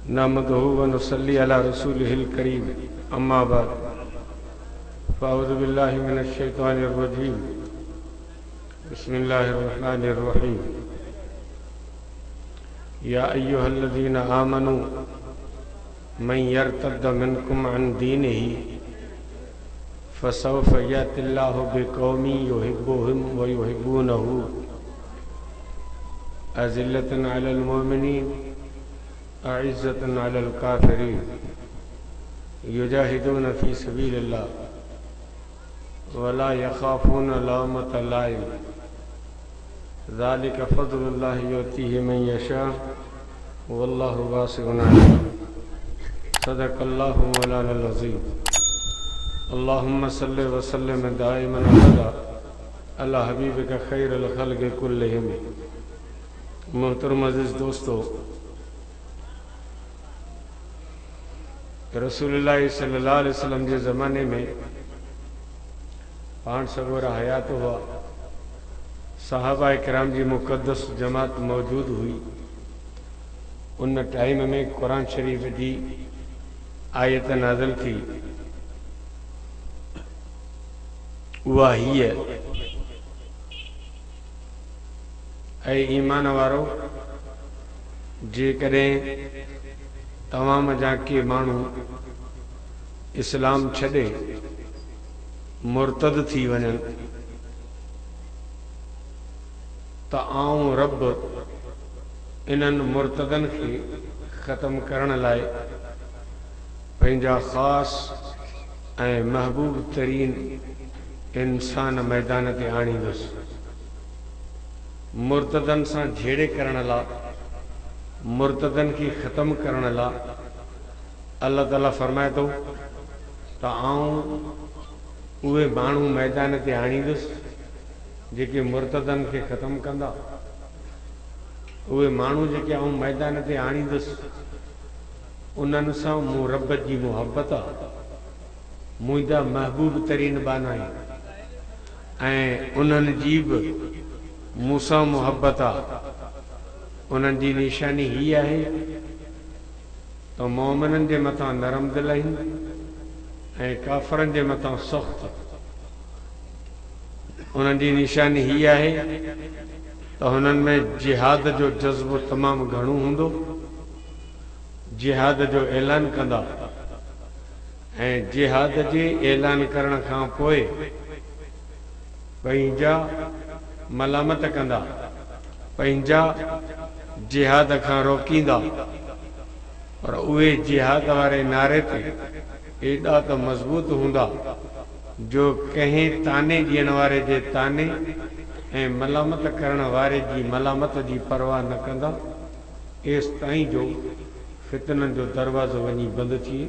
नहमदुहु व नुसल्ली अला रसूलिहिल करीम अम्मा बाद फ़अऊज़ु बिल्लाहि मिनश शैतानिर रजीम बिस्मिल्लाहिर रहमानिर रहीम या अय्युहल्लज़ीना आमनू मन यर्तद्द मिनकुम अन दीनिही फसौफ यअतिल्लाहु बिक़ौमिन युहिब्बुहुम व युहिब्बूनहु अज़िल्लतन अलल मुमिनीन अइज़्ज़तन अलल काफ़िरीन युजाहिदून फ़ी सबीलिल्लाह वला यख़ाफ़ून लौमत लाइम ज़ालिक फ़ज़्लुल्लाहि युअतीहि मन यशा वल्लाहु वासिउन अलीम सदक़ल्लाहु मौलानल अज़ीम अल्लाहुम्मा सल्लि व सल्लिम दाइमन अला हबीबिका खैरिल ख़ल्क़ि कुल्लिहिम। मोहतरम अज़ीज़ दोस्तों, रसूलुल्लाह सल्लल्लाहु अलैहि वसल्लम के ज़माने में पाण सगोरा हयात हुआ, सहाबा किराम जी मुक़द्दस जमात मौजूद हुई। उन टाइम में कुरान शरीफ जी आयत नाज़िल थी, उहा हीअ, ऐं ईमान वारो जेकॾहिं तमाम जा के माण्हू इस्लाम छॾे मुर्तद थी वञनि त आऊं रब इन्हनि मुर्तदनि खे ख़त्म करण लाइ पंहिंजा ख़ासि ऐं महबूब तरीन इंसान मैदान ते आणींदुसि। मुर्तदनि सां झेड़े करण लाइ, मुर्तदनि खे ख़त्म करण लाइ अल्लाह ताला फरमाए थो त आऊं उहे माण्हू मैदान ते आणींदुसि जेके मुर्तदनि खे ख़त्म कंदा। उहे माण्हू जेके आऊं मैदान ते आणींदुसि उन्हनि सां मूं रब जी मुहबत आहे, मुंहिंजा महबूब तरीन बाना आहिनि ऐं उन्हनि जी बि मूंसां मुहबत आहे। उन्हनि जी निशानी हीअ आहे त मोमिननि जे मथां नरम दिल आहिनि ऐं काफ़रनि जे मथां सख़्त। उन्हनि जी निशानी हीअ आहे त हुननि में जिहाद जो जज़्बो तमामु घणो हूंदो, जिहाद जो ऐलान कंदा ऐं जिहाद जे ऐलान करण खां पोइ पंहिंजा मलामत कंदा, पंहिंजा जिहाद खां रोकींदा। पर उहे जिहाद वारे नारे ते एॾा त मज़बूत हूंदा जो कंहिं ताने ॾियण वारे जे ताने ऐं मलामत करण वारे जी मलामत जी परवाह न कंदा, एसि ताईं जो फितननि जो दरवाज़ो वञी बंदि थिए।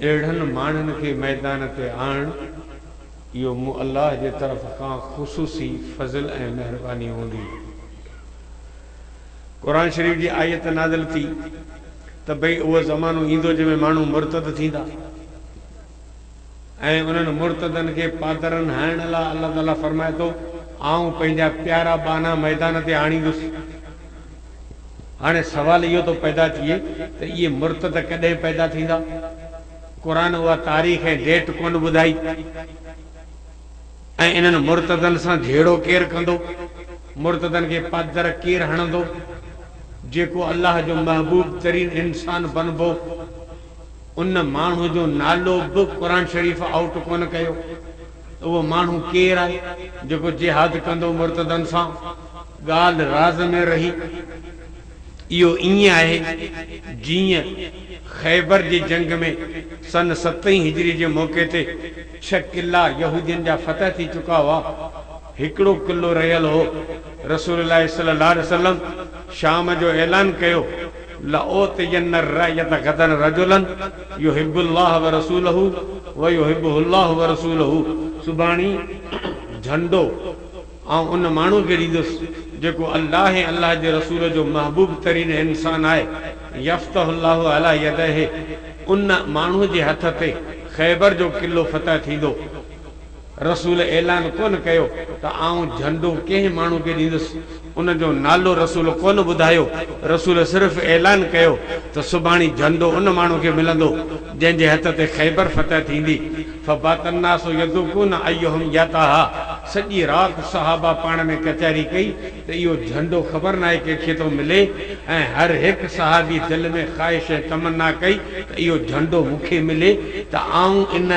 अहिड़नि माण्हुनि खे मैदान ते आणण, इहो मूं अल्लाह जे तरफ़ खां ख़ुसूसी फज़ल ऐं महिरबानी हूंदी। क़ुरान शरीफ़ जी आयत नाज़िल थी त भई उहो ज़मानो ईंदो जंहिंमें माण्हू मुर्तद थींदा ऐं उन्हनि मुर्तदनि खे पादरनि हणण लाइ अल्लाह ताला फरमाए थो आऊं पंहिंजा प्यारा बाना मैदान ते आणींदुसि। हाणे सवाल इहो थो पैदा थिए त इहे मुर्तद कॾहिं पैदा थींदा? क़ुरान उहा तारीख़ ऐं डेट कोन ॿुधाई ऐं इन्हनि मुर्तदनि सां झेड़ो केरु कंदो, मुर्तदनि खे पादर केरु हणंदो? जेको अल्लाह जो महबूब तरीन इंसान बनबो, उन माण्हू जो नालो बि क़ुरान शरीफ़ आउट कोन कयो। उहो माण्हू केरु आहे जेको जिहाद कंदो मुर्तदनि सां? ॻाल्हि राज़ में रही। इहो ईअं आहे जीअं ख़ैबर जी जंग में सन 7 हिजरी जे मौक़े ते 6 किला यहूदियुनि जा फतह थी चुका हुआ, हिकिड़ो किलो रहियल हो। रसूलुल्लाह सल्लल्लाहु अलैहि वसल्लम शाम जो ऐलान कयो लओतियन्न रायत गदन रजुलन युहिब्बुल्लाह व रसूलहु व युहिब्बुहुल्लाह व रसूलहु। सुभाणी झंडो ऐं उन माण्हू खे ॾींदुसि जेको अल्लाह ऐं अल्लाह जे रसूल जो महबूब तरीन इंसान आहे। यफ्तहुल्लाहु अला यदैहि, उन माण्हू जे हथ ते ख़ैबर जो किलो फतह थींदो। रसूल ऐलान कोन कयो त आऊं झंडो कंहिं माण्हू खे ॾींदुसि, उन जो नालो रसूल कोन ॿुधायो। रसूल सिर्फ़ु ऐलान कयो त सुभाणे झंडो उन माण्हू खे मिलंदो जंहिंजे हथ ते ख़ैबर फतह थींदी। फबातन्नास यदुकुन अय्युहुम याताहा। सॼी राति सहाबा पाण में कचहरी कई त इहो झंडो ख़बर न आहे कंहिंखे थो मिले, ऐं हर हिकु सहाबी दिलि में ख़्वाहिश ऐं तमन्ना कई त इहो झंडो मूंखे मिले त आऊं इन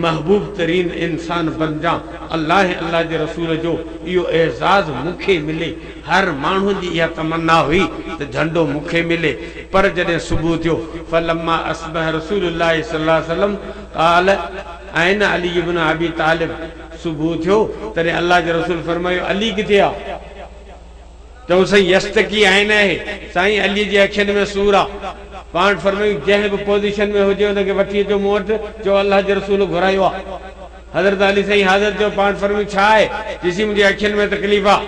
महबूब तरीन इंसान बणिजां। अल्लाह जे रसूल जो इहो एज़ाज़ मूंखे मिले। हर माण्हू जी इहा तमन्ना हुई त झंडो मूंखे मिले। पर जॾहिं सुबुह थियो, फलम्मा अस्बह रसूलुल्लाह सल्लल्लाहु अलैहि वसल्लम क़ाल ऐन अली इब्न अबी तालिब। सुबुह थियो तॾहिं अल्लाह जे रसूल फरमायो अली किथे आहे? चऊं साईं यस्तकी आइन आहे, साईं अली जी अखियुनि में सूर आहे। पाण फरमायूं जंहिं बि पोज़ीशन में हुजे हुनखे वठी अचो मूं वटि, चओ अल्लाह जे रसूल घुरायो आहे। हज़रत अली साईं हाज़िर थियो। पाण फरमायूं छा आहे? ॾिसी मुंहिंजी अखियुनि में तकलीफ़ आहे।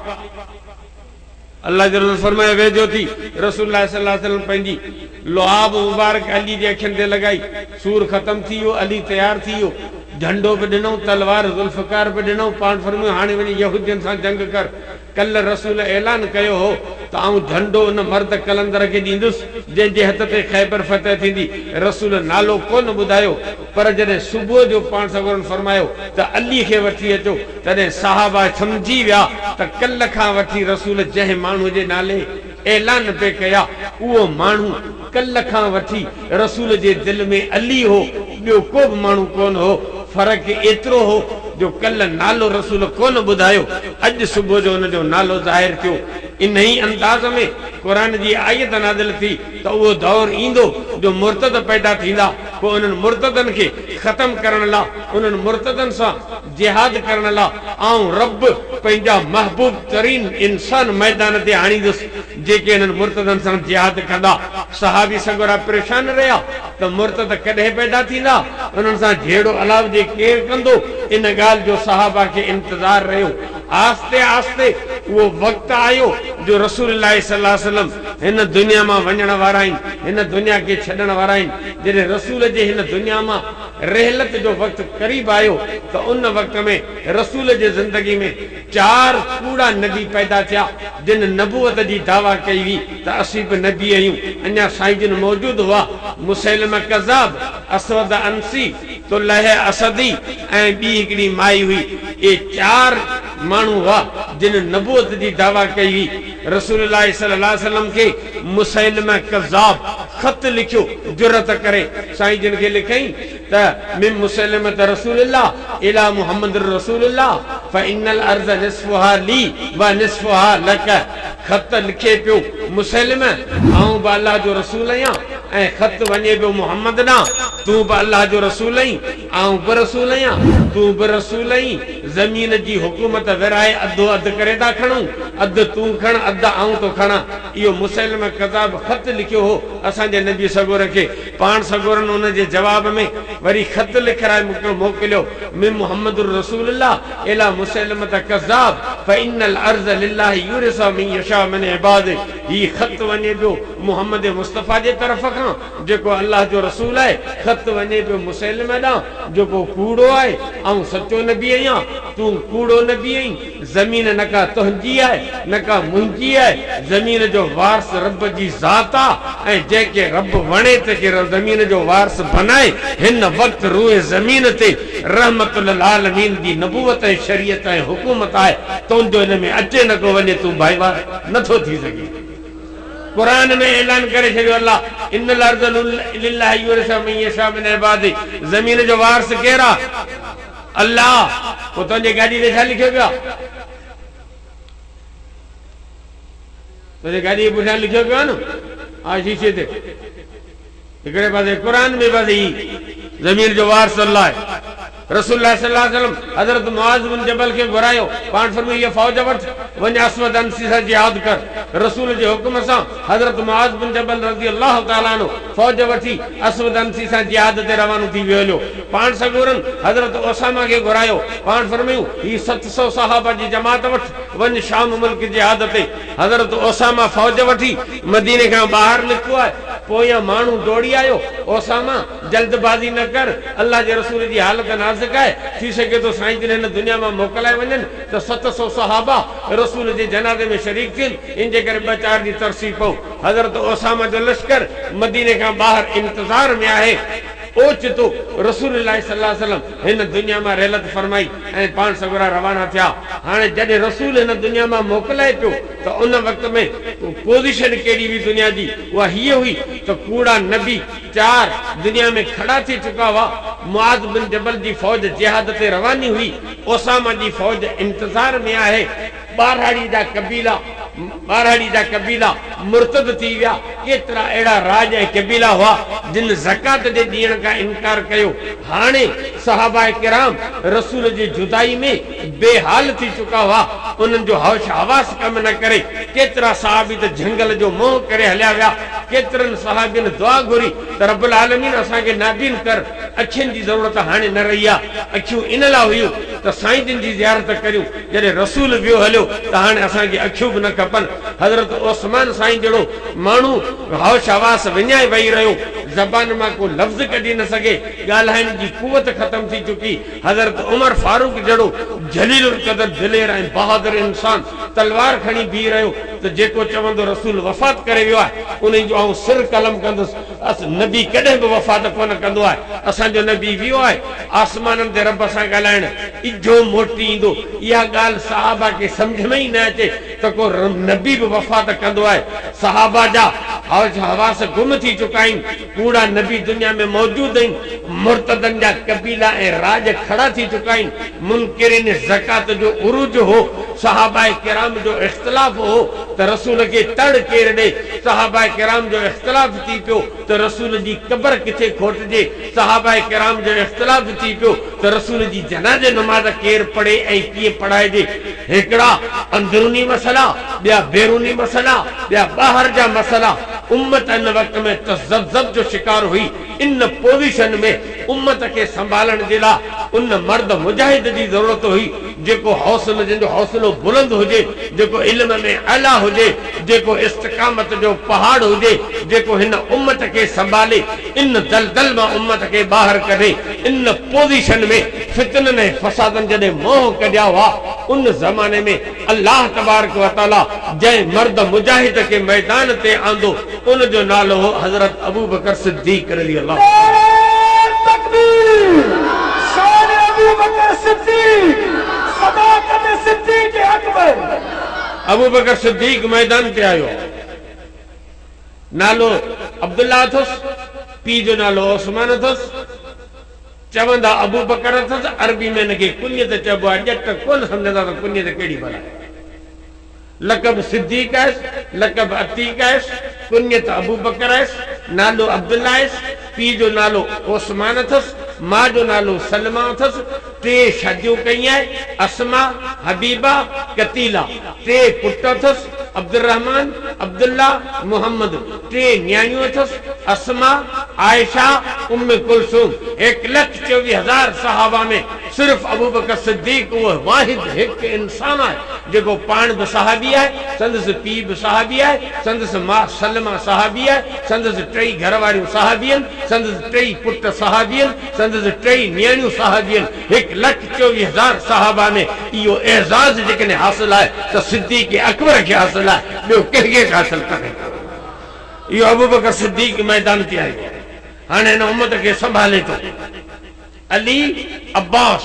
अल्लाह जे रसूल फरमायो वेझो थी। रसूलुल्लाह सल्लल्लाहु अलैहि वसल्लम पंहिंजी लुआब मुबारक अली जे अखियुनि ते लॻाई। सूर ख़तम थी वियो, अली तयारु थी वियो। झंडो बि ॾिनऊं, तलवार ज़ुल्फ़कार बि ॾिनऊं। पाण फरमायो हाणे वञी यहूदियुनि सां जंग कर। कल्ह रसूल ऐलान कयो हो त आऊं झंडो उन मर्द कलंदर खे ॾींदुसि जंहिंजे हथ ते ख़ैबर फतह थींदी। रसूल नालो कोन ॿुधायो, पर जॾहिं सुबुह जो पाण सगोरन फरमायो त अली खे वठी अचो, तॾहिं साहबा सम्झी विया त कल्ह खां वठी रसूल जंहिं माण्हू जे नाले ऐलान पे कया उहो माण्हू कल्ह खां वठी रसूल जे दिलि में अली हो, ॿियो को बि माण्हू कोन हो। फ़र्क़ु एतिरो हो जो कल्ह नालो रसूल कोन ॿुधायो, अॼु सुबुह जो हुनजो नालो ज़ाहिर थियो। इन ई अंदाज़ में क़ुरान जी आयत नाज़िल थी त उहो दौर ईंदो जो मुर्तद पैदा थींदा। पोइ उन्हनि मुर्तदनि खे ख़तम करण लाइ, उन्हनि मुर्तदनि सां जिहाद करण लाइ आऊं रब पंहिंजा महबूब तरीन इंसान मैदान ते आणींदुसि जेके हिननि मुर्तदनि सां जिहाद कंदा। सहाबी सगोरा परेशान रहिया त मुर्तद कॾहिं पैदा थींदा, उन्हनि सां जहिड़ो अलाव जे केरु कंदो। इन ॻाल्हि जो सहाबा खे इंतज़ार रहियो। आस्ते आस्ते उहो वक़्तु आयो जो रसूलुल्लाह सल्लल्लाहु अलैहि वसल्लम हिन दुनिया मां वञण वारा आहिनि, हिन दुनिया खे छॾण वारा आहिनि। जॾहिं रसूल जे हिन दुनिया मां रहलत जो वक़्तु क़रीब आयो त उन वक़्त में रसूल जे ज़िंदगी में 4 कूड़ा नबी पैदा थिया जिन नबूवत जी दावा कई हुई त असीं बि नबी आहियूं। अञा साईं जिन मौजूदु हुआ, मुसैलमा कज़ाब, असवद अंसी, तुलह असदी ऐं ॿी हिकिड़ी माई हुई। ये 4 माण्हू हुआ जिन नबूवत जी दावा कई हुई। रसूलुल्लाह सल्लल्लाहु अलैहि वसल्लम खे मुसैलमा कज़ाब ख़त लिखियो जुरत करे। साईं जिन खे लिखई त मिन मुसैलमत रसूलुल्लाह इला मुहम्मद रसूलुल्लाह फइन्नल अर्ज़ निस्फुहा ली व निस्फुहा लक। ख़त लिखे पियो मुसैलमा आऊं बि अल्लाह जो रसूल आहियां, ऐं ख़त वञे पियो मुहम्मद ॾांहुं तूं बि अल्लाह जो रसूल आहीं, आऊं बि रसूल आहियां, तूं बि रसूल आहीं। ज़मीन जी हुकूमत विराए अधो अधु करे था खणूं, अधु तूं खण अधु आऊं तो खणा। इहो मुसैलमा कज़ाब ख़त लिखियो हो असांजे नबी सगोर खे। पाण सगोरन उन जे जवाब में वरी ख़त लिखाए मोकिलियो मिन मुहम्मद रसूलुल्लाह इला मुसैलमत कज़ाब फइन्नल अर्ज़ लिल्लाहि युरिसा मिन यशा मिन इबाद। ही ख़त वञे पियो मुहम्मद मुस्तफ़ा जे तरफ़ खां जेको अल्लाह जो रसूल आहे। ख़त वञे पियो मुसैलमा ॾांहुं जेको कूड़ो आहे, ऐं सचो नबी आहियां, तूं कूड़ो नबी आहीं। ज़मीन न का तुंहिंजी आहे न का मुंहिंजी आहे, ज़मीन जो वारस रब जी ज़ात आहे, ऐं जंहिंखे रब वणे त के ज़मीन जो वारस बनाए। हिन वक़्तु रूए ज़मीन ते रहमतुल आलमीन जी नबूवत ऐं शरीयत ऐं हुकूमत आहे। तुंहिंजो हिन में अचे न को वञे, तूं भाईवार नथो थी सघे। कुरान में ऐलान करे छॾियो अल्लाह इन्नल अर्ज़ लिल्लाहि युरिसा मन यशा मिन इबादी। ज़मीन जो वारस केरु आहे? अल्लाह। पोइ तुंहिंजे गाॾी ते छा लिखियो पियो आहे? तुंहिंजे गाॾी जे पुठियां लिखियो पियो आहे न, हा शीशे ते हिकिड़े पासे कुरान में बसि ज़मीन जो वारस अल्लाह आहे। रसूलुल्लाह सल्लल्लाहु अलैहि वसल्लम हज़रत मुआज़ बिन जबल खे घुरायो। पाण फरमायो ये फौज वठ वञ असवद अंसी सां जिहाद कर। रसूल जे हुक्म सां हज़रत मुआज़ बिन जबल रज़ी अल्लाह तआला अन्हु फौज वठी असवद अंसी सां जिहाद ते रवानो थी वियो। पाण सगोरन हज़रत उसामा खे घुरायो। पाण फरमायूं ही 700 सहाबा जी जमात वठ वञ शाम मुल्क जिहाद ते। हज़रत उसामा फौज वठी मदीने खां ॿाहिरि निकितो आहे। पोयां माण्हू दौड़ी आयो। उसामा जल्दबाज़ी न कर, अल्लाह जे रसूल जी हालत नाज़ुक आहे, थी सके तो साईं जिन हिन दुनिया में मोकिलाए वञनि त 700 सहाबा रसूल जे जनाज़े में शरीक थियनि। इन जे करे 2-4 ॾींहं तरसी पओ। हज़रत उसामा जो लश्कर मदीने खां ॿाहिरि इंतज़ार में आहे। ओचितो रसूलुल्लाह सल्लल्लाहु अलैहि वसल्लम हिन दुनिया में रहलत फरमाई ऐं पाण सगुरा रवाना थिया। हाणे जॾहिं रसूल हिन दुनिया में मोकिलाए पियो त उन वक़्त में पोज़ीशन कहिड़ी हुई दुनिया जी, उहा हीअ हुई त कूड़ा नबी 4 दुनिया में खड़ा थी चुका हुआ। मुआज़ बिन जबल जी फौज जिहाद ते रवानी हुई। उसामा जी फौज इंतज़ार में आहे। ॿारहाड़ी जा कबीला मुर्तद थी विया। केतिरा अहिड़ा राज ऐं कबीला हुआ जिन ज़कात जे ॾियण खां इनकार कयो। हाणे सहाबा किराम रसूल जी जुदाई में बेहाल थी चुका हुआ। उन्हनि जो हौश हवास कम न करे। केतिरा सहाबी त झंगल जो मोह करे हलिया विया। केतिरनि सहाबियुनि दुआ घुरी त रब्बुल आलमीन असांखे नाबीन कर। अखियुनि जी ज़रूरत हाणे न रही आहे। अखियूं इन लाइ हुयूं त साईं जिन जी ज़ियारत करियूं। जॾहिं रसूल वियो हलियो त हाणे असांखे अखियूं बि न खपनि। हज़रत उस्मान साईं जहिड़ो माण्हू हौश हवास विञाए वेही रहियो, ज़बान मां को लफ़्ज़ कढी न सघे, ॻाल्हाइण जी कुवत ख़तम थी चुकी। हज़रत उमर फारूक जहिड़ो जलीलुल क़दर दिलेर ऐं बहादुर इंसान तलवार खणी बीह रहियो त जेको चवंदो रसूल वफ़ात करे वियो आहे उन जो आउं सिर कलम कंदुसि। नबी कॾहिं बि वफ़ात कोन कंदो आहे। असांजो नबी वियो आहे आसमाननि ते रब सां ॻाल्हाइण, इजो मोटी ईंदो। इहा ॻाल्हि सहाबा खे सम्झ में ई न अचे त को नबी बि वफ़ात कंदो आहे। सहाबा जा हौश हवास गुम थी चुका आहिनि। कूड़ा नबी दुनिया में मौजूद आहिनि। मुर्तदनि जा कबीला ऐं राज खड़ा थी चुका आहिनि। मुनकिरिन ज़कात जो उरूज हो। सहाबा किराम जो इख्तिलाफ हो त रसूल खे तड़ केर ॾे। सहाबा किराम जो इख्तिलाफ थी पियो त रसूल जी क़बर किथे खोटजे। सहाबा किराम जो इख्तिलाफ थी पियो त रसूल जी जनाज़े नमाज़ केर पढ़े ऐं कीअं पढ़ाइजे। हिकिड़ा अंदरूनी मसला, ॿिया बैरूनी मसला, ॿिया ॿाहिरि जा मसला। उम्मत इन वक़्त में तज़ब्ज़ब जो शिकार हुई। इन पोज़ीशन में उम्मत के संभालण जे लाइ उन मर्द मुजाहिद जी ज़रूरत हुई जेको हौसलो, जिंजो हौसलो बुलंद हुजे, जेको इल्म में आला हुजे, जेको इस्तिकामत जो पहाड़ हुजे, जेको हिन उम्मत के संभाले, इन दलदल मां उम्मत के ॿाहिरि कढे। इन पोज़ीशन में फितननि ऐं फसादनि जॾहिं मोह कढिया हुआ उन ज़माने में अल्लाह तबारक व तआला जंहिं मर्द मुजाहिद के मैदान ते आंदो उन जो नालो हो हज़रत अबू बकर सिद्दीक़ रज़ी अल्लाह। अबू बकर सिद्दीक़ मैदान ते आयो। नालो अब्दुल्ला अथसि, पीउ जो नालो उस्मान अथसि। चवंदा अबू बकर अथसि। अरबी में इनखे कुनियत चइबो आहे। ॼट कोन सम्झंदा त कुनियत कहिड़ी भला। लक़ब सिद्दीक़ आयसि, लक़ब अतीक आयसि, कुनियत अबू बकर आयसि, नालो अब्दुल्ला आयसि, पीउ जो नालो उस्मान अथसि, मां जो नालो सलमा अथसि। 3 शादियूं कई आहे, अस्मा, हबीबा, कतीला। 3 पुट अथसि, अब्दुर्रहमान, अब्दुल्ला, मोहम्मद। 3 न्याणियूं अथसि, अस्मा, आयशा, उम्मे कुलसूम। 1,24,000 सहाबा में सिर्फ अबू बकर सिद्दीक़ वो वाहिद एक इंसान है जेको पाण भी सहाबी है, संदस पी भी सहाबी है, संदस मां सलमा सहाबी है, संदस 3 घर वारियूं सहाबियन, संदस 3 पुट सहाबियन, संदस 3 न्याणियूं सहाबियन। 1,24,000 सहाबा में इहो एजाज़ जेकॾहिं हासिल है तो सिद्दीक़ अकबर के हासिल है, ॿियो कंहिंखे हासिल करे। इहो अबू बकर सिद्दीक़ मैदान ते आयो। हाणे हिन उम्मत के संभाले तो अली अब्बास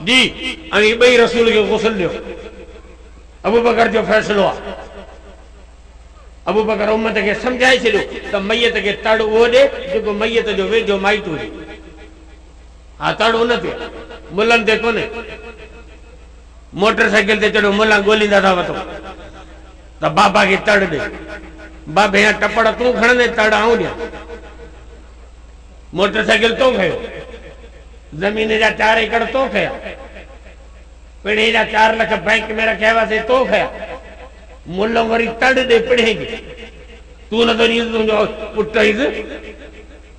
जी ऐं ॿई रसूल खे गुस्ल ॾियो। अबू बकर जो फ़ैसिलो आहे। अबू बकर उम्मत के समझाए छॾियो त मैयत के तड़ उहो ॾे जेको मैयत जो वेझो माइट हुजे। हा, तड़ उन ते, मुलनि ते कोन्हे। मोटरसाइकिल ते चढ़ो, मुला ॻोल्हींदा था वठो त बाबा खे तड़ ॾे। बाबे या टपड़ तूं खणंदे, तड़ आऊं ॾियां। मोटरसाइकिल तो खयो, जमीन जा 4 एकड़ तो खया, पिणे जा 4 लाख बैंक में रखिया हुआसीं तो खया मुल्लो वरी तड़ दे पिणेगी तू न तो नी तुंहिंजो पुट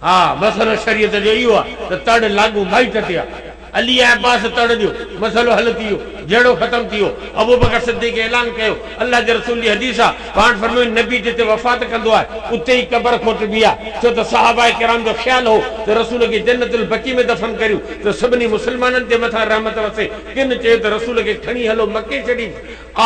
हा मसलो शरीयत जो इहो आहे त तड़ लागू माइट ते आहे अली अब्बास तड़ दियो मसलो हल थी वियो जड़ो खत्म थी वियो अबू बकर सिद्दीक़ ऐलान कयो अल्लाह जे रसूल जी हदीस आहे पाण फरमायो नबी जिते वफ़ात कंदो आहे उते ई कब्र खोटबी आहे छो त सहाबा किराम जो ख्याल हो त रसूल खे जन्नतुल बकी में दफन करियो त सभिनी मुसलमाननि जे मथां रहमत वसे किन चयो त रसूल खे खणी हलो मके शरीफ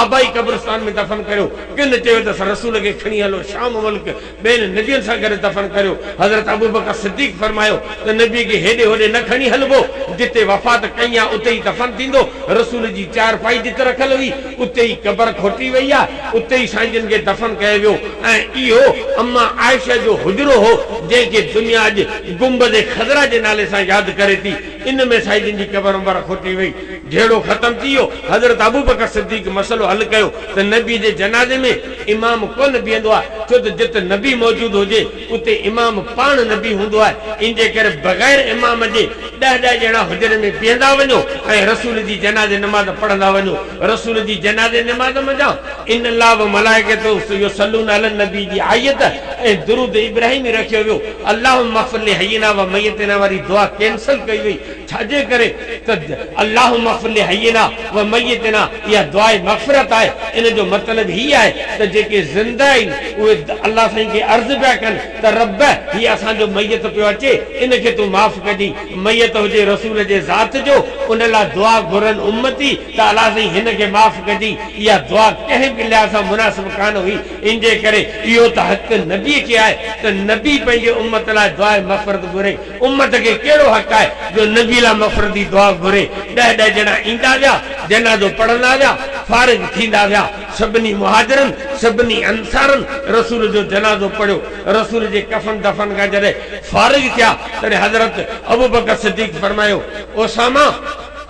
आबाई कब्रिस्तान में दफन करियो किन चयो त रसूल खे खणी हलो शाम मुल्क ॿियनि नबियुनि सां गॾु दफन करियो हज़रत अबू बकर सिद्दीक़ फरमायो त नबी खे हेॾे होॾे न खणी हलबो जिते वफ़ात कई आहे उते ई दफन थींदो रसूल जी चारपाई जिते रखियल हुई उते ई कब्र खोटी वई आहे उते ई साईं जन खे दफन कयो वियो ऐं इहो अम्मा आयशा जो हुजरो हो जंहिंखे दुनिया अॼु गुंबद खज़रा जे नाले सां यादि करे थी इन में साईं जन जी कब्र अंबर खोटी वई जहिड़ो ख़त्म थी वियो हज़रत अबू बकर सिद्दीक़ मसलो हल कयो त नबी जे जनाज़े में इमाम कोन बीहंदो आहे छो त जिते नबी मौजूद हुजे उते इमाम पाण नबी हूंदो आहे इन जे करे बग़ैर इमाम जे 10 ॼणा हुजरे में बीहंदा वञो ऐं रसूल जी जनाज़े नमाज़ पढ़ंदा वञो रसूल जी जनाज़े नमाज़ मजा इन अल्लाह व मलाइकतो युसल्लूना अलन नबी जी आयत ऐं दुरूद इब्राहिमी रखियो वियो अल्लाहुम्मा फ़ल्लि हय्यना व मय्यतना वारी दुआ कैंसिल कई वई छाजे करे त अल्लाहुम्मा फ़ल्लि हय्यना व मय्यतना इहा दुआ मग़फ़िरत आहे इन जो मतलब ही आहे त जेके ज़िंदा आहिनि उहे अल्लाह साईं खे अर्ज़ पिया कनि त रब हीअ असांजो मय्यत पियो अचे इनखे तूं माफ़ कॼी मय्यत हुजे रसूल जे ज़ात जो उन लाइ दुआ घुरनि उम्मती त अल्लाह साईं हिन खे माफ़ कॼी इहा दुआ कंहिं बि लिहाज़ सां मुनासिब कान हुई इन जे करे इहो त हक़ नबी खे आहे त नबी पंहिंजे उम्मत लाइ दुआ मग़फ़िरत घुरे उम्मत खे कहिड़ो हक़ आहे जो नबी लाइ मग़फ़िरत जी दुआ घुरे 10 ॼणा ईंदा विया जनाज़ो पढ़ंदा विया फारिग थींदा विया सभिनी मुहाजिरनि सभिनी अंसारनि रसूल जो जनाज़ो पढ़ियो रसूल जे कफन दफन खां जॾहिं फारिग थिया तॾहिं हज़रत अबू बकर सिद्दीक़ फरमायो ओसामा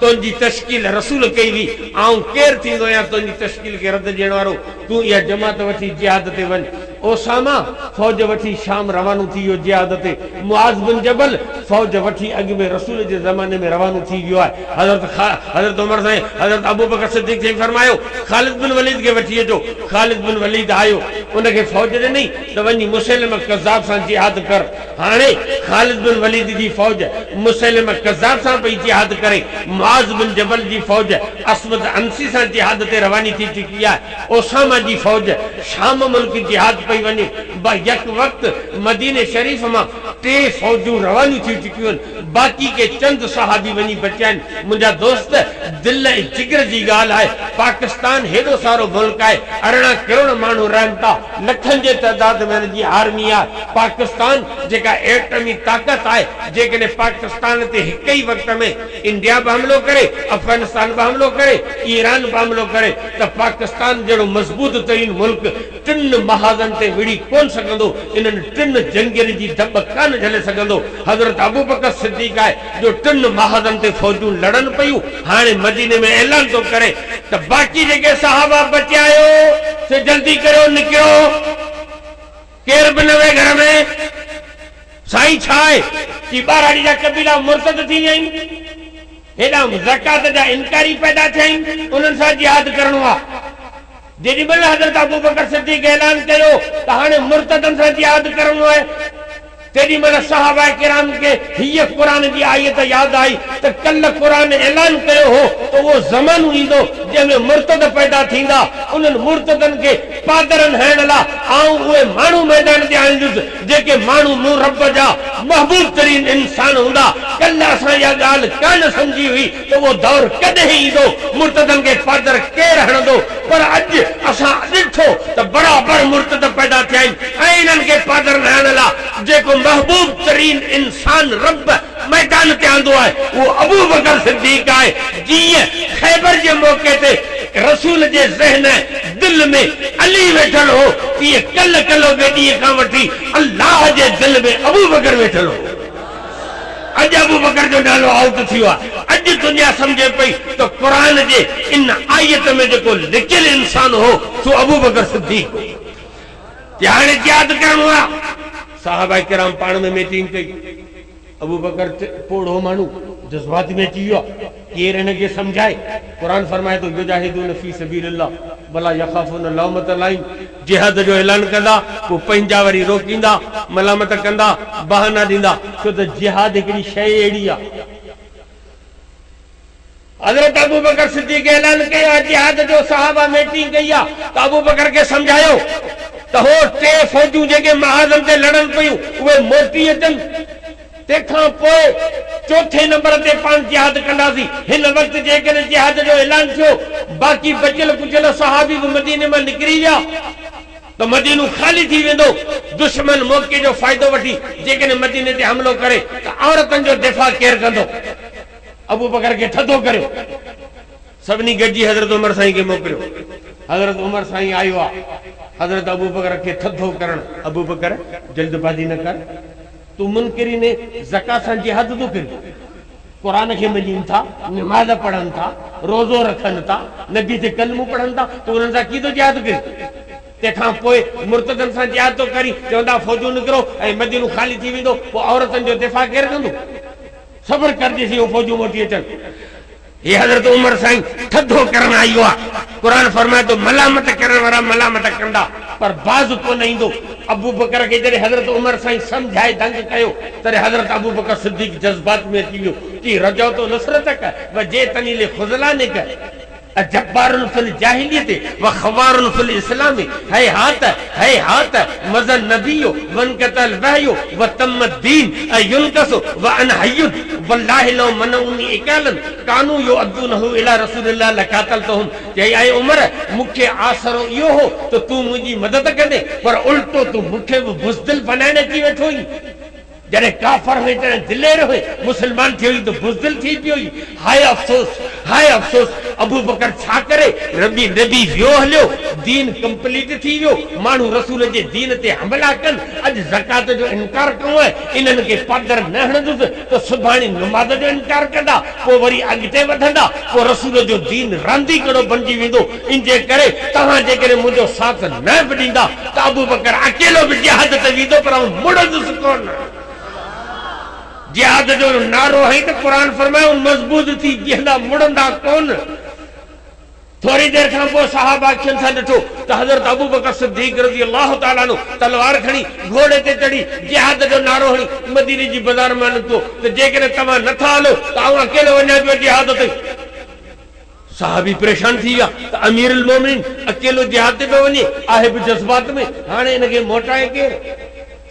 तुंहिंजी तश्कील रसूल कई हुई आऊं केरु थींदो आहियां तुंहिंजी तश्कील खे रद्द ॾियण वारो तूं इहा जमात वठी जिहाद ते वञ ओसामा फौज वठी शाम रवानो थी वियो जिहाद ते मुआज़ बिन जबल फौज वठी अॻु में रसूल जे ज़माने में रवानो थी वियो आहे हज़रत उमर साईं हज़रत अबू बकर सिद्दीक़ साईं फरमायो ख़ालिद बिन वलीद खे वठी अचो ख़ालिद बिन वलीद आयो उनखे फौज ॾिनई त वञी मुसैलिम कज़्ज़ाब सां जिहाद कर हाणे ख़ालिद बिन वलीद जी फौज मुसैलिम कज़्ज़ाब सां पई जिहाद करे मुआज़ बिन जबल जी फौज अस्वद अंसी सां जिहाद ते रवानी थी चुकी आहे ओसामा जी फौज शाम मुल्क जिहाद पई वञे यक वक़्त मदीने शरीफ मां 3 फौजूं रवानी थी चुकियूं आहिनि बाक़ी के चंद सहाबी वञी बचिया आहिनि मुंहिंजा दोस्त दिल ऐं जिगर जी ॻाल्हि आहे पाकिस्तान हेॾो सारो मुल्क आहे 18 करोड़ माण्हू रहनि था लखनि जे तइदाद में हिन जी आर्मी आहे पाकिस्तान जेका एटमी ताक़त आहे जेकॾहिं पाकिस्तान ते हिक ई वक़्त में इंडिया बि हमलो करे अफगानिस्तान बि हमलो करे ईरान बि हमलो करे त पाकिस्तान जहिड़ो मज़बूत तरीन मुल्क 3 महाज़न ते विड़ी कोन सघंदो इन्हनि 3 जंगियुनि जी दॿ कान झले सघंदो हज़रत अबू बकर सिद्दीक़ आहे जो 3 महाज़न ते फौजूं लड़नि पयूं हाणे मदीने में ऐलान थो करे त बाक़ी जेके सहाबा बचिया आहियो से जल्दी करियो निकिरो केर बि न वे घर में साईं छा आहे कि ॿारहाड़ी जा कबीला मुर्तद थी विया आहिनि हेॾा ज़कात जा इनकारी पैदा थिया आहिनि उन्हनि सां जिहाद करणो आहे जेॾी महिल हज़रत अबू बकर सिद्दीक़ ऐलान कयो त हाणे मुर्तदनि सां जिहाद करणो आहे तेॾी महिल सहाबा किराम खे हीअ क़ुरान जी आयत यादि आई त कल्ह क़ुरान ऐलान कयो हो त उहो ज़मानो ईंदो जंहिंमें मुर्तद पैदा थींदा उन्हनि मुर्तदनि खे पादरनि हणण लाइ आऊं उहे माण्हू मैदान ते आणींदुसि जेके माण्हू मूं रब जा महबूब तरीन इंसान हूंदा कल्ह असां इहा ॻाल्हि कान सम्झी हुई त उहो दौर कॾहिं ईंदो मुर्तदनि खे पादर केरु हणंदो पर अॼु असां ॾिठो त बराबरि मुर्तद पैदा थिया आहिनि ऐं इन्हनि खे पादर हणण लाइ जेको महबूब तरीन इंसान रब मैदान ते आंदो आहे वो अबू बकर सिद्दीक़ आहे जीअं खैबर जे मौके ते रसूल जे ज़हन दिल में अली वेठल हो तीअं कल ॾींहं खां वठी अल्लाह जे दिल में अबू बकर वेठल हो अॼु अबू बकर जो नालो आउट थियो आहे अॼु दुनिया सम्झे पई त क़ुरान जे इन आयत में जेको लिखियल इंसान हो सो अबू बकर सिद्दीक़ हो हाणे यादि करणो आहे साहबा किराम पाण में मीटिंग कई अबू बकर पोड़ो माण्हू जज्बात में अची वियो केर इनके समझाए कुरान फरमाए तो युजाहिदून फी सबीलिल्लाह वला यखाफून लौमत लाइम जिहाद जो ऐलान कंदा को पंहिंजा वरी रोकींदा मलामत कंदा बहाना ॾींदा छो त जिहाद हिकिड़ी शइ अहिड़ी आहे हज़रत अबू बकर सिद्दीक़ ऐलान कयो जिहाद जो सहाबा मीटिंग कई आहे त अबू बकर खे समझायो त हो टे फौजूं जेके महाज़म ते लड़न पियूं उहे मोटी अचनि तंहिंखां पोइ चौथे नंबर ते पाण जिहाद कंदासीं हिन वक़्त जेकॾहिं जिहाद जो ऐलान थियो बाक़ी बचियल कुचियल सहाबी बि मदीने मां निकिरी विया तो मदीनो खाली थी वेंदो दुश्मन मौके जो फ़ाइदो वठी जेकॾहिं मदीने ते हमलो करे त औरतनि जो दिफ़ा केरु कंदो अबू बकर खे थधो करियो सभिनी गॾिजी हज़रत उमर साईं खे मोकिलियो हज़रत उमर साईं आयो आहे हज़रत अबू बकर खे थधो करण अबू बकर जल्दबाज़ी न कर तू मुनकिरी ने ज़कात सां जिहाद तो करी कुरान के मञीनि था नमाज पढ़नि था रोज़ो रखनि था नबी ते कलमो पढ़नि था तो उन्हनि सां कीअं थो जिहाद करी तंहिंखां पोइ मुर्तदनि सां जिहाद तो करी चवंदा फौजूं निकिरो ऐं मदीनो खाली थी वेंदो पोइ औरतनि जो दिफ़ा केरु कंदो सब्र कर जेसीं उहे फौजूं मोटी अचनि ये हज़रत उमर साईं थधो करण आयो आहे कुरान फरमाए तो मलामत करण वारा मलामत कंदा पर बाज़ कोन ईंदो अबू बकर के जॾहिं हज़रत उमर साईं समझाए दंग कयो तॾहिं हज़रत अबू बकर सिद्दीक़ जज़्बात में अची वियो कि रजो तो नसरतक व जेतनी ले खुज़लानिक अजब्बारुन फिल जाहिलियत व खवारुन फिल इस्लाम है हात मज़न नबियो वन कतल वहयो व तम्मद दीन युनकसु व अनहयुद वल्लाहि लो मनउनी इकालन कानू यो अद्दुनहु इला रसूलिल्लाह लकातलतहुम चई ऐं उमर मूंखे आसरो इहो हो तो तू मुंहिंजी मदद कंदे पर उल्टो तू मूंखे बि बुज़दिल बनाइण अची वेठो हुई जॾहिं काफ़र हुई तॾहिं दिलेर हुई मुस्लमान थी हुई तो बुज़दिल थी पियो हाय अफ़सोस अबू बकर छा करे नबी वियो हलियो दीन कंप्लीट थी वियो माण्हू रसूल जे दीन ते हमला कनि अॼु ज़कात जो इनकार कयो आहे इन्हनि खे पादर न हणंदुसि त सुभाणे नमाज़ जो इनकार कंदा पोइ वरी अॻिते वधंदा पोइ रसूल जो दीन रांदी कहिड़ो बणिजी वेंदो इन जे करे तव्हां जेकॾहिं मुंहिंजो साथ न बि ॾींदा त अबू बकर अकेलो बि जिहाद ते वेंदो पर मुड़ंदुसि कोन जिहाद जो नारो है तो कुरान फरमायो मजबूत थी जिहंदा मुड़ंदा कोन थोड़ी देर खां पोइ सहाबा अखियुनि सां ॾिठो त हज़रत अबू बकर सिद्दीक़ रज़ी अल्लाह ताला अन्हु तलवार खणी घोड़े ते चढ़ी जिहाद जो नारो हणी मदीने जी बाज़ार में निकितो त जेकॾहिं तव्हां नथा हलो त आउं अकेलो वञा पियो जिहाद ते सहाबी परेशान थी विया त अमीरुल मोमिनीन अकेलो जिहाद ते पियो वञे आहे बि जज़्बात में हाणे इनखे मोटाए केरु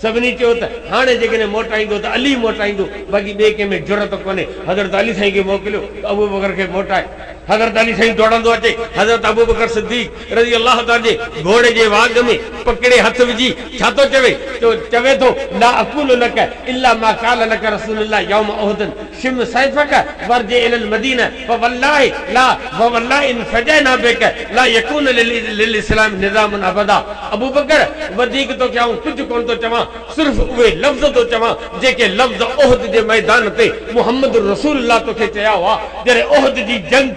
सभिनी चयो त हाणे जेकॾहिं मोटाईंदो त अली मोटाईंदो बाक़ी ॿिए कंहिं में ज़रूरत कोन्हे हज़रत अली साईं खे मोकिलियो त अबू बकर खे मोटाए हज़रत अली साईं दौड़ंदो अचे हज़रत अबू बकर सिद्दीक़ रज़ी अल्लाह ताला जे घोड़े जे वाग में पकड़े हथ विझी छा थो चवे थो ला अक़ूलु लक इल्ला मा क़ाल लक रसूलुल्लाह यौम उहद शिम सैफक वरजे इलल मदीना फवल्लाहि ला ववल्लाहि इन फजैना बिक ला यकून लिल इस्लाम निज़ामुन अबदा अबू बकर वधीक तो क्या कुछ कोन तो चवां सिर्फ उहे लफ्ज़ तो चवां जेके लफ्ज़ उहद जे मैदान ते मुहम्मद रसूलुल्लाह तोखे चया हुआ जॾहिं उहद जी जंग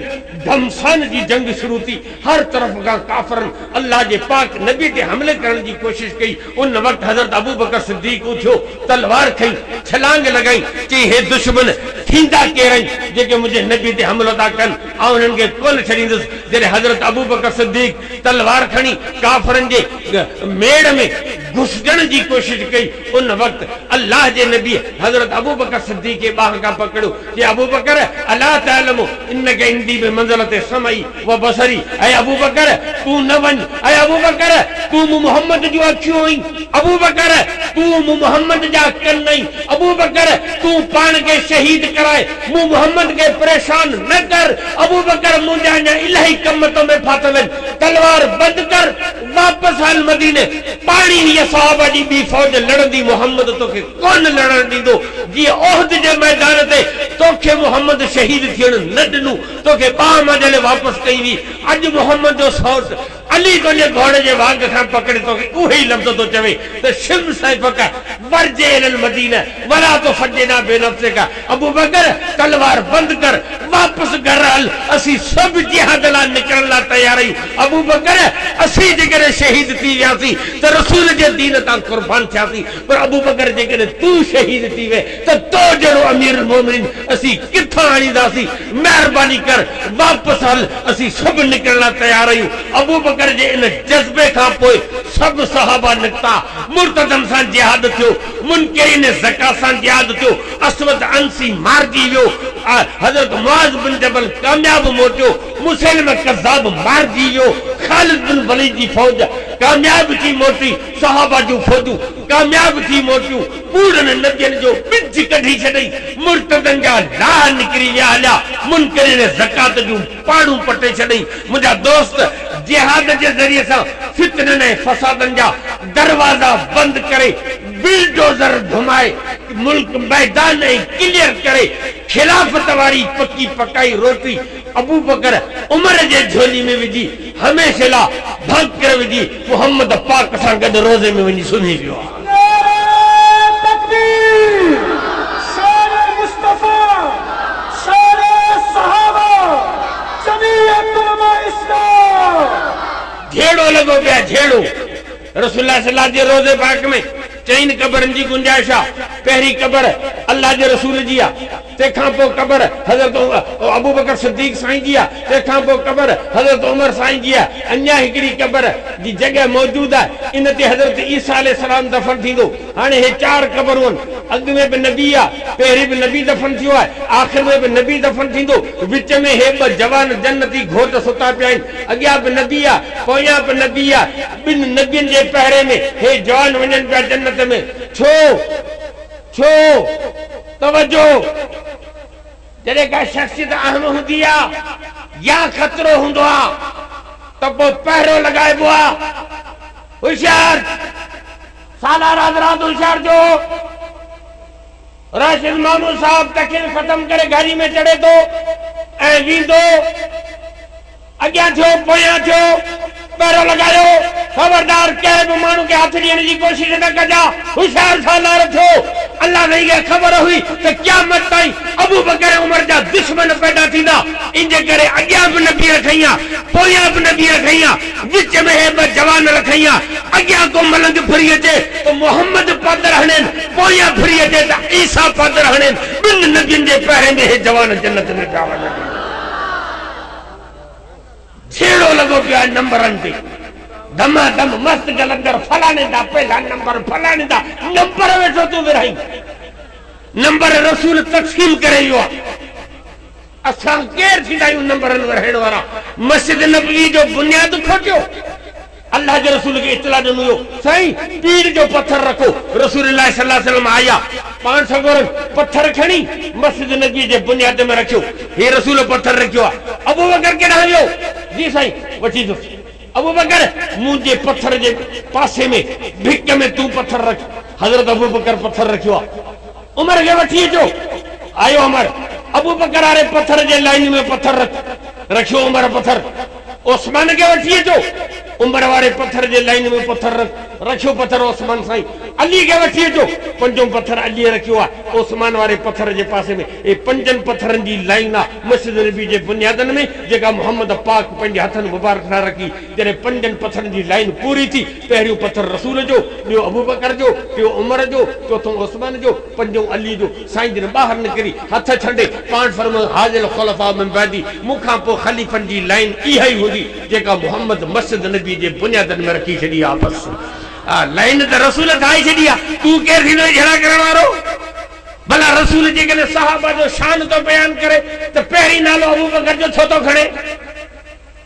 घमसान जी जंग शुरू थी हर तरफ का काफरन अल्लाह जे पाक नबी ते हमले करण की कोशिश कई उन वक्त हजरत अबू बकर सिद्दीक उठियो तलवार खई छलांग लगाई चई हे दुश्मन थींदा केरनि जेके मुझे नबी ते हमलो था कन आ उन्हनि खे कोन छॾींदुसि जॾहिं हजरत अबू बकर सिद्दीक तलवार खणी काफरन जे मेड़ में घुसजण जी कोशिश कई उन वक्त अल्लाह जे नबी हजरत अबू बकर सिद्दीक के बाह का पकड़ो कि अबू बकर अला तअलमु इन्नका इंदी बिमंज़लति समई व बसरी ऐ अबू बकर तू न वन ऐ अबू बकर तू मोहम्मद जो अखियों आई अबू बकर तू मोहम्मद जा कन नहीं अबू बकर तू पान के शहीद कराए मु मोहम्मद के परेशान न कर अबू बकर मुंजा न इलाही कम तो में फातवन तलवार बंद कर वापस हल मदीने पानी ये सहाबा जी बी फौज लड़ंदी मोहम्मद तोखे कोन लड़न दींदो जी ओहद जे मैदान ते तोखे मोहम्मद शहीद थियण न दिनु तोखे बाह मजले वापस कई वी अज मोहम्मद जो सौस अली तुझे घोड़े जे वांग खां पकड़े तो उहे ही लफ्ज़ तो चवे त शिम सैफ का वरजे इल मदीना वला तो फजना बेनफ्से का। अबू बकर तलवार बंद कर वापस घर हल, असी सब जिहाद ला निकलण ला तैयार आहियूं। अबू बकर असी जेकॾहिं शहीद थी वियासीं त रसूल जे दीन तां कुर्बान थियासीं, पर अबू बकर जेकॾहिं तू शहीद थी वे त तो जहिड़ो अमीरुल मोमिनीन असी किथां आणींदासीं। महिरबानी कर वापस हल, असी सब निकलण ला तैयार आहियूं। अबू बकर जे इन जज्बे खां पोइ सब सहाबा निकिता, मुर्तदन सां जिहाद थियो, मुनकिरीन ज़कात सां जिहाद थियो, असवद अंसी मारजी वियो, हज़रत मुआज़ बिन जबल कामयाब मोटियो, मुसैलिमा कज़्ज़ाब मारजी वियो, खालिद बिन वलीद जी फौज कामयाब थी मोटी, सहाबा जूं फौजूं कामयाब थी मोटियूं, पूरनि नबियनि जो बिज कढी छॾई, मुर्तदन जा लाह निकिरी विया हलिया, मुनकिरीन ज़कात जूं पाड़ूं पटे छॾई। मुंहिंजा दोस्त जिहाद जे ज़रिए सां फितननि ऐं फसादनि जा दरवाज़ा बंद करे, बिलडोज़र घुमाए मुल्क मैदान ऐं क्लियर करे, खिलाफत वारी पकी पकाई रोटी अबू बकर उमर जे झोली में विझी, हमेशह ला भग करे विझी, मोहम्मद पाक सां गॾु रोज़े में वञी सुम्ही वियो आहे। झेड़ो लगो पिया झेड़ो रसूलुल्लाह सल्लल्लाहु अलैहि रोज़े पाक में चईन कबरनि जी गुंजाइश आहे। पहिरीं कबर अल्लाह जे रसूल जी आहे, तंहिंखां पोइ कबर हज़रत अबू बकर सिद्दीक़ साईं जी आहे, तंहिंखां पोइ कबर हज़रत उमर साईं जी आहे। अञा हिकिड़ी कबर जी जॻह मौजूद आहे, इन ते हज़रत ईसा अलैहिस्सलाम दफ़न थींदो। हाणे हे 4 कबरूं आहिनि, अॻु में बि नबी आहे, पहिरीं बि नबी दफ़न थियो आहे, आख़िर में बि नबी दफ़न थींदो, विच में हे 2 जवान जन्नती घोट सुता पिया आहिनि, अॻियां बि नबी आहे, पोयां बि नबी आहे। ॿिनि नबियुनि जे पहिरे में हे जवान वञनि पिया जन्नत में। छो छो तवजो, जॾहिं का शख़्सियत अहम हूंदी आहे या ख़तरो हूंदो आहे त पोइ पहिरो लॻाइबो आहे। होशियार सालार हज़रात होशियार जो राशिद मामूद साहब तकिल ख़त्म करे गाड़ी में चढ़े थो ऐं वेंदो, अॻियां थियो पोयां थियो, पहिरो लॻायो, खबरदार कंहिं बि माण्हू खे हथ ॾियण जी कोशिश न कजा। होशियार सालार थियो, अल्लाह ताईं खे ख़बर हुई त क़यामत ताईं अबू बकर उमर जा दुश्मन पैदा थींदा, इंजे करे अॻियां बि नबी रखई आहे, पोयां बि नबी रखई आहे, विच में हे 2 जवान रखई आहे। अॻियां को मलंग फिरी अचे त मोहम्मद पादर हणनि, पोयां फिरी अचे त ईसा पादर हणनि। 2 नबियुनि जे पहिरें में हे जवान जन्नत में पिया वञनि। छेड़ो लॻो पियो नंबरनि ते, धमाधम मस्त जलंधर फलाणे दा पहला नंबर, फलाणे दा नंबर वेठो तूं विरहाई, नंबर रसूल तक़सीम करे वियो आहे। असां केरु थींदा आहियूं नंबरनि विरहाइण वारा? मस्जिद नबवी जो बुनियाद खोटियो, अल्लाह जे रसूल खे इतला ॾिनो हुयो, साईं पीर जो पत्थर रखो। रसूलुल्लाह सल्लल्लाहु अलैहि वसल्लम आया, 5 सगोरन पत्थर खणी मस्जिद नबवी जे बुनियाद में रखियो। हे रसूल पत्थर रखियो आहे। अबू बकर केॾांहुं वियो? जी साईं वठी दो। अबू बकर मुंहिंजे पत्थर जे पासे में भिक में तू पत्थर रख। हज़रत अबू बकर पत्थर रखियो आहे। उमर खे वठी अचो। आयो उमर, अबू बकर वारे पत्थर जे लाइन में पत्थर रखियो, उमर पत्थर। उस्मान खे वठी अचो, उमर वारे पत्थर जे लाइन में पत्थर रखियो, पत्थर उस्मान साईं। अली खे वठी अचो, 5 पत्थर अली रखियो आहे उस्मान वारे पत्थर जे पासे में। ए 5 पत्थरनि जी लाइन आहे मस्जिद नबी जे बुनियादनि में, जेका मोहम्मद पाक पंहिंजे हथनि मुबारक सां रखी। जॾहिं 5 पत्थरनि जी लाइन पूरी थी, पहिरियों पत्थर रसूल जो, ॿियो अबू बकर जो, टियों उमर जो, चौथों उस्मान जो, 5हों अली जो। साईं जन ॿाहिरि निकिरी हथ छंडे पाण फरमायो, हाज़िल ख़ुलफ़ा मिन बादी, मूंखां पोइ ख़लीफ़नि जी लाइन इहा ई हूंदी जेका मोहम्मद मस्जिद नबी जे बुनियादनि में रखी छॾी आहे। बस लाइन त रसूल ठाहे छॾी आहे, तूं केरु थींदो झड़ा करण वारो? भला रसूल जेकॾहिं सहाबा जो शान तो बयान करे त पहिरीं नालो अबू बकर जो छो थो खणे?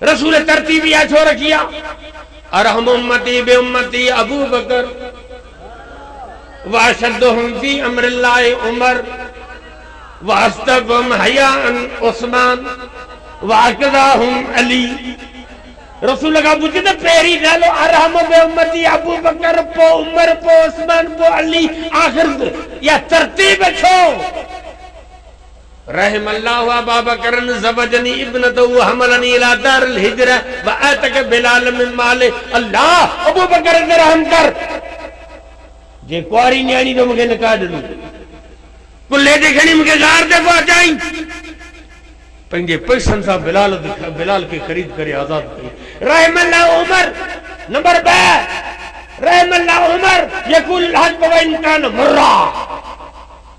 रसूल तरतीब इहा छो रखी आहे? अरहम उम्मती बि उम्मती अबू बकर वाशद्दुहुम फी अम्रिल्लाहि उमर वास्तगहुम हयाअन उस्मान वाक़दाहुम अली। रसूल का पूछे तो पहिरीं नालो अरहम बि उम्मती अबू बकर, पोइ उमर, पोइ उस्मान, पोइ अली, आख़िर या तरतीब छो? रहम अल्लाहु अबा बकर ज़वजनी इब्नतहु हमलनी इला दारिल हिजरा व आतक बिलाल मिन माले। अल्लाह अबू बकर ते रहम कर, जे कुआरी न्याणी तो मुझे निकाह ॾिनो, कुल्ले ते खणी मुझे गार ते पहुचाई, पंहिंजे पैसनि सां बिलाल के खरीद करे आजाद कई। रहम अल्लाह उमर नंबर 2, रहम अल्लाह उमर यकुल हक व इन कान मुर्रा।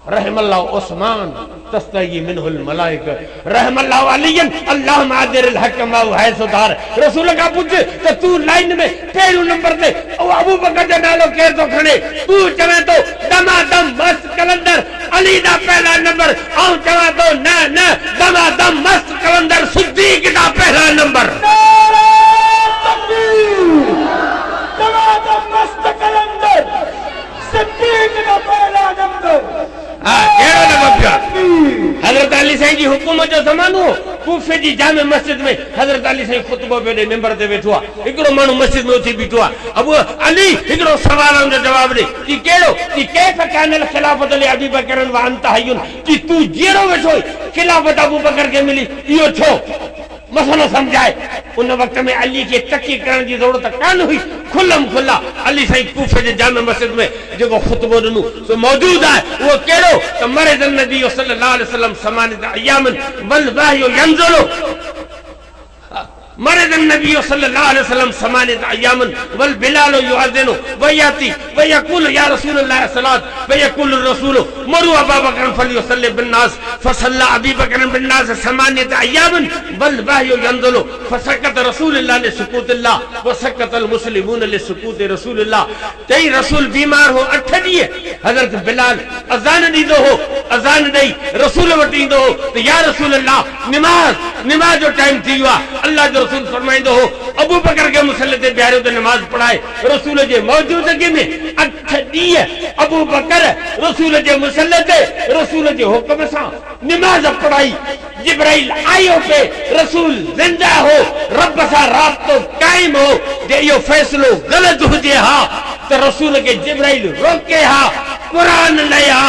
रहम अल्लाह उस्मान तस्तगी मिनहुल मलाइका। रहम अल्लाह अलियन अल्लाह मादिरल हक मा है सुधार। रसूल का पूछ तो तू लाइन में पहिरियों नंबर ते अबू बकर जो नालो केर तो खणे, तू चवे तो दमादम मस्त कलंदर अली दा पहला नंबर, आऊं चवा तो न न दमादम मस्त कलंदर सिद्दीक दा पहला नंबर। दमादम मस्त कलंदर सिद्दीक दा पहला नंबर। हजरत अली साईं जी हुकूमत जो ज़मानो, कूफे जी जामे मस्जिद में हजरत अली साईं खुतबो पे मिंबर ते वेठो आ। हिकिड़ो माण्हू मस्जिद में उथी बीठो आ, अबू अली हिकिड़ो सवालनि जो जवाब ॾे कि कहिड़ो कि कैफ़ कानल खिलाफत ले अबी बकर व अंत हय्युन, कि तू जीरो वेठो खिलाफत अबू बकर के मिली, इहो छो मसलो समझाए। उन वक्त में अली के तकी करण की जरूरत कान हुई, खुल्लम खुल्ला अली साईं कूफे जे जामे मस्जिद में जो खुतबो ॾिनो सो मौजूद है। वो कहिड़ो त मरद नबी सल्लल्लाहु अलैहि वसल्लम समानित अय्यामन वल वाहयु यंज़ुलु, मरद नबी सल्लल्लाहु अलैहि वसल्लम समानित अय्यामन वल बिलाल युअज़िनु व याती व यकुल या रसूलल्लाह सल्लल्लाहु व यकुल रसूल मरु अबू बकर फलयुसल्लि बिन नास फसल्ला अबी बकर बिन नास समानित अय्यामन वल वाहयु यंज़ुलु फसकत रसूलुल्लाह ने सुकूतुल्लाह व सकतल मुस्लिमून ले सुकूत रसूलुल्लाह। तई रसूल बीमार हो 8 ॾींहं, हजरत बिलाल अज़ान ॾींदो हो, अज़ान ॾेई रसूल वटि ईंदो हो त या रसूलल्लाह निमाज जो टाइम थी वियो आहे। अल्लाह जो रसूल फरमाइंदो हो अबू बकर के मुसल्ले ते बिहारियो ते नमाज पढ़ाए। रसूल जे मौजूदगी में 8 ॾींहं अबू बकर रसूल जे मुसल्ले ते रसूल जे हुक्म सां नमाज पढ़ाई। जिब्राइल आयो पे, रसूल जिंदा हो, रब सां राब्तो कायम हो। जे इहो फैसलो गलत हुजे हा त रसूल के जिब्राइल रोके हा, कुरान लया,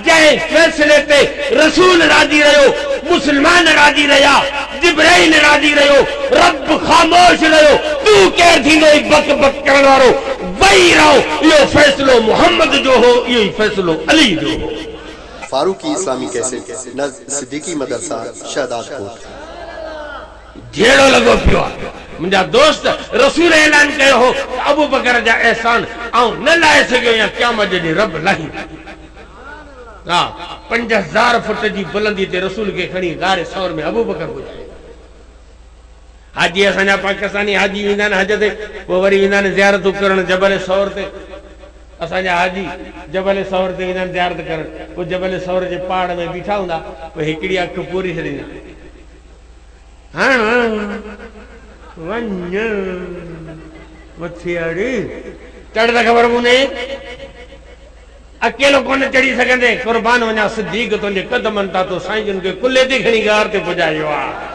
जंहिं फैसले ते रसूल राजी रहियो, मुसलमान राजी रहिया, जिब्राइल राजी रहियो, रब खामोश रहियो, तू केर थींदो बक बक करण वारो, वही रहो। इहो फैसलो मोहम्मद जो हो, इहो फैसलो अली जो हो। फारूकी इस्लामी कैसेट न सिद्दीकी मदरसा शहदादपुर। जेड़ो लगो पियो आहे मुंहिंजा दोस्त, रसूल ऐलान कयो हो अबू बकर जा एहसान ऐं न लाहे सघियो या क़यामत जे ॾींहुं रब लाही। हा 5000 फुट जी बुलंदी ते रसूल के खणी गारे सौर में अबू बकर पुॼाए। हाजी असांजा पाकिस्तानी हाजी वेंदा आहिनि हज ते, पोइ वरी वेंदा आहिनि ज़ियारतूं करण जबल सौर ते। असांजा हाजी जबल सौर ते वेंदा आहिनि ज़ियारत करण, पोइ जबल सौर जे पहाड़ में बीठा हूंदा, पोइ हिकिड़ी अखि पूरी छॾींदा, हाणे वञ मथे अड़ी चढ़ त ख़बर कोन्हे, अकेलो कोन चढ़ी सघंदे, कुर्बान वञा सिद्दीक तुंहिंजे कदमनि तां तो साईं जन खे कुल्ले ते खणी गार ते पुॼायो आहे।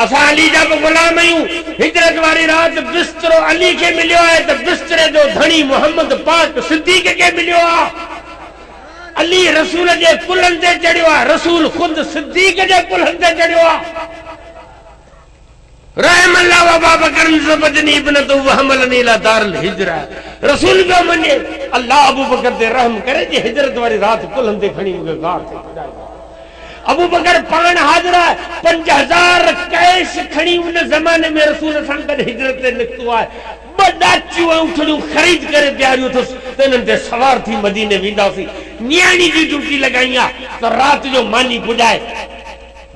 असां अली जा बि गुलाम आहियूं। हिजरत वारी रात बिस्तरो अली खे मिलियो आहे त बिस्तरे जो धणी मोहम्मद पाक सिद्दीक खे मिलियो आहे। अली रसूल जे कुल्हनि ते चढ़ियो आहे, रसूल खुद सिद्दीक जे कुल्हनि ते चढ़ियो आहे। रहम अल्लाह अबू बकर ज़वजनी इब्नतहु व हमलनी इला दारिल हिजरा। रसूल जो मने अल्लाह अबू बकर ते रहम करे जे हिजरत वारी रात कुल्हनि ते खणी मूंखे गार ते पुॼायो। अबू बकर पान हाज़िर आहे, 5000 कैश खणी उन ज़माने में रसूल सां गॾु हिजरत ते निकितो आहे। 2 ॾाचियूं ऐं उठड़ियूं ख़रीद करे ॾियारियूं अथसि त इन्हनि ते सवार थी मदीने वेंदासीं। न्याणी जी ड्यूटी लॻाई आहे त राति जो मानी पुॼाए,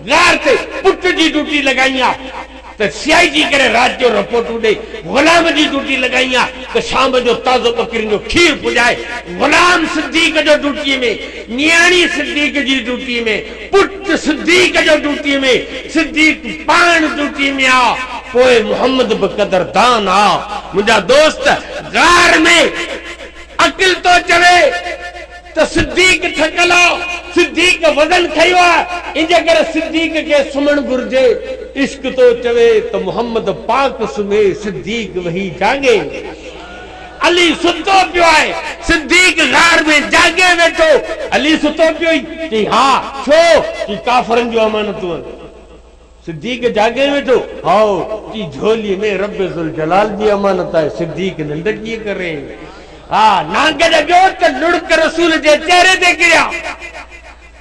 गार ते पुट जी ड्यूटी लॻाई आहे त सियाइजी करे रात जो रिपोर्टूं ॾे, गुलाम जी ड्यूटी लॻाई आहे त शाम जो ताज़ो बकरियुनि जो खीर पुॼाए। गुलाम सिद्दीक जो ड्यूटी में, न्याणी सिद्दीक जी ड्यूटी में, पुट सिद्दीक जो ड्यूटी में, सिद्दीक पाण ड्यूटी में आ, पोइ मोहम्मद बि क़दरदान आ। मुंहिंजा दोस्त, गार में अकिल तो चवे त सिद्दीक थकल आ, सिद्दीक वज़न खयो आहे, इन करे सिद्दीक के सुम्हण घुर्जे। इश्क तो चवे त मोहम्मद पाक सुम्हे, सिद्दीक वही जागे। अली सुतो पियो आहे, सिद्दीक गार में जागे वेठो। हली सुतो पियो चई हा छो चई काफरन जो अमानतूं सिद्दीक जागे वेठो हाओ चई झोली में रब जुल जलाल जी अमानत है सिद्दीक नंद कीअं करे हा नांग ॾियो त लुड़क रसूल जे चेहरे ते किरिया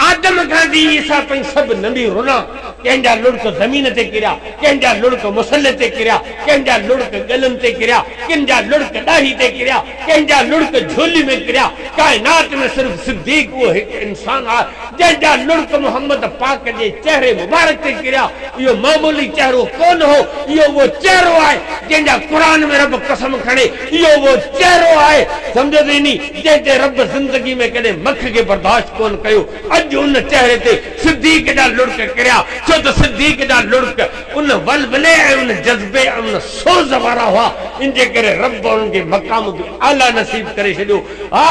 आदम खां ईसा ताईं सभु नंढी रुना कंहिंजा लुड़क ज़मीन ते किरिया कंहिंजा लुड़क मुसले ते किरिया कंहिंजा लुड़क गलनि ते किरिया कंहिंजा लुड़क ॾाही ते किरिया कंहिंजा लुड़क झोली में किरिया काइनात में सिर्फ़ सिद्दीक उहो हिकु इंसान आहे जंहिंजा लुड़क मोहम्मद पाक जे चेहरे मुबारक ते किरिया इहो मामूली चेहरो कोन हो इहो उहो चेहरो आहे जंहिंजा क़ुरान में रब कसम खणे इहो उहो चेहरो आहे सम्झो थी नी जंहिंजे रब ज़िंदगी में कॾहिं मख खे बर्दाश्त कोन कयो उन चेहरे ते सिद्दीक जा लुड़क किरिया छो त सिद्दीक जा लुड़क उन वलवले उन जज्बे उन सोज़ वारा हुआ इन जे करे रब उनके मकाम बि आला नसीब करे छॾियो हा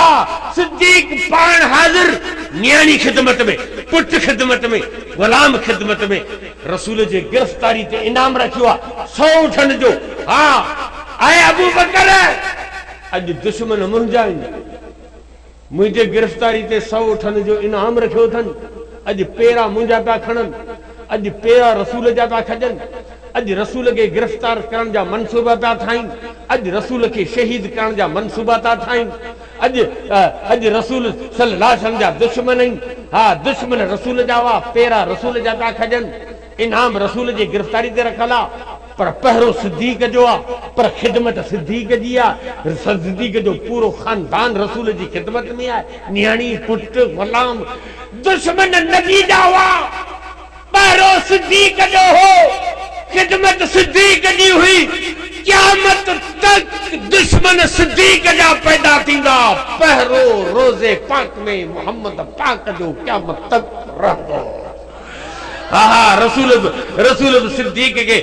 सिद्दीक पाण हाज़िर न्याणी खिदमत में पुट खिदमत में गुलाम खिदमत में रसूल जे गिरफ्तारी ते इनाम रखियो आहे 100 उठण जो हा ऐं अबू बकर अॼु दुश्मन मुंहिंजा मुझे गिरफ्तारी ते 100 उठन जो इनाम रखियो अथनि अॼु पेरा मुंहिंजा पिया खणनि अॼु पेरा रसूल जा पिया खजनि अॼु रसूल खे गिरफ्तार करण जा मनसूबा पिया ठाहिनि अॼु रसूल खे शहीद करण जा मनसूबा था ठाहिनि अॼु रसूल सल्लल्लाहु अलैहि वसल्लम जा दुश्मन आहिनि हा दुश्मन रसूल जा हुआ पेरा रसूल जा पिया खजनि इनाम रसूल जी गिरफ्तारी ते रखियल आहे पर पहिरों सिद्दीक जो आहे पर खिदमत सिद्दीक जी आहे सिद्दीक जो पूरो खानदान रसूल जी खिदमत में आहे न्याणी पुट गुलाम दुश्मन नबी जा हुआ पहिरों सिद्दीक जो हो खिदमत सिद्दीक जी हुई क़यामत तक दुश्मन सिद्दीक जा पैदा थींदा पहिरों रोज़े पाक में मोहम्मद पाक जो क़यामत तक रहंदो रसूल सिद्दीक के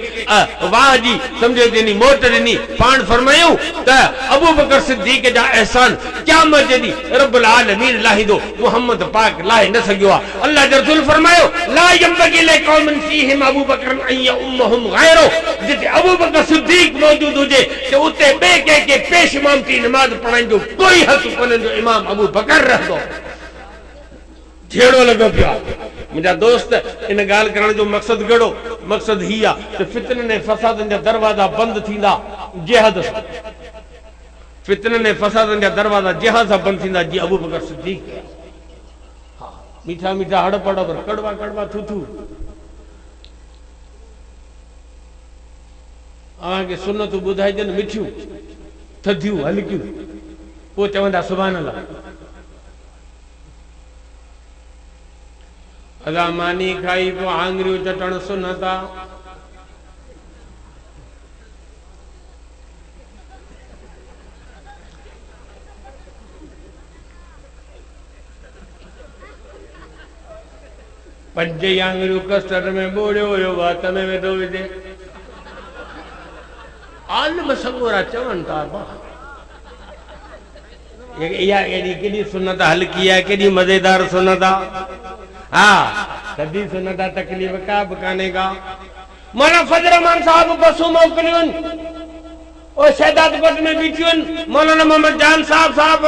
वाह जी समझो देनी मोट देनी पान फरमायो त अबू बकर सिद्दीक जा एहसान क़यामत जेदी रब्बुल आलमीन लाहिदो मोहम्मद पाक लाहे न सकियो आहे अल्लाह जो रसूल फरमायो ला यंबगी ले कौमन फीहिम अबू बकर अय उम्मुहुम गैरो जिते अबू बकर सिद्दीक मौजूद हुजे ते उते बे के पेश इमामती नमाज पढ़ाइन जो कोई हक कोन जो इमाम अबू बकर रहंदो झेड़ो लॻो पियो मुंहिंजा दोस्त इन ॻाल्हि करण जो मक़सदु कहिड़ो मक़सदु ही आहे त फितननि ऐं फसादनि जा दरवाज़ा बंदि थींदा जिहाद सां फितननि ऐं फसादनि जा दरवाज़ा जिहाद सां बंदि थींदा जीअं अबू बकर सिद्दीक हा मीठा मीठा हड़ पड़ पर कड़वा कड़वा थूथू अव्हांखे सुनतूं ॿुधाइजनि मिठियूं थधियूं हल्कियूं पोइ चवंदा सुभान अल्लाह अदा मानी खाई पो आंगरियूं चटण सुनता पंज आंगरियूं कस्टर्ड में बोड़ियो हुयो वात में वेठो विझे आलम सगोरा चवनि था इहा एॾी केॾी सुनत हल्की आहे केॾी मज़ेदार सुनत आहे हाँ कभी सुनता तकलीफ का बकाने का मौलाना फजल रहमान साहब बसों मोकलियन और शहदाद कोट में बीठियन मौलाना मोहम्मद जान साहब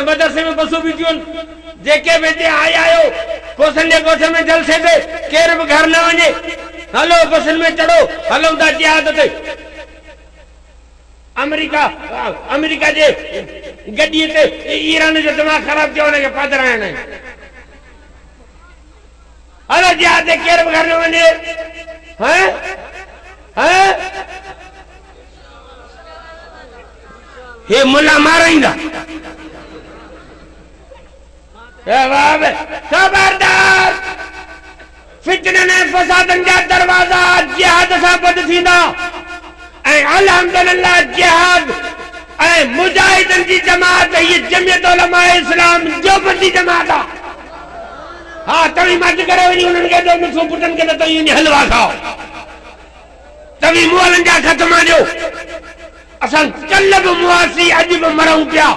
मदरसे में बसों बीठियन जेके बेटे आयो कोसन जे कोठे में जलसे ते केर भी घर न वने हलो बसन में चढ़ो हलो दा जिहाद ते अमेरिका जे गड्डी ते ईरान जो दिमाग खराब थियो ने के पादर आने हलो जिहाद केर भी घर न वने हैं हे मुल्ला माराइंदा खबरदार फितनन ऐं फसादन जा दरवाजा जिहाद सां बंदि थींदा ऐं अल्हम्दुलिल्लाह जिहाद ऐं मुजाहिदन जी जमात ये जमियत उलमा इस्लाम देवबंदी जमात आहे हाँ तभी मत करे वही उन्हनि खे दो मिठो पुटन के न तो यूं हलवा खाओ तभी मुअलन जा खत्म आ जो असां कल भी मुआसी अज भी मरूं पिया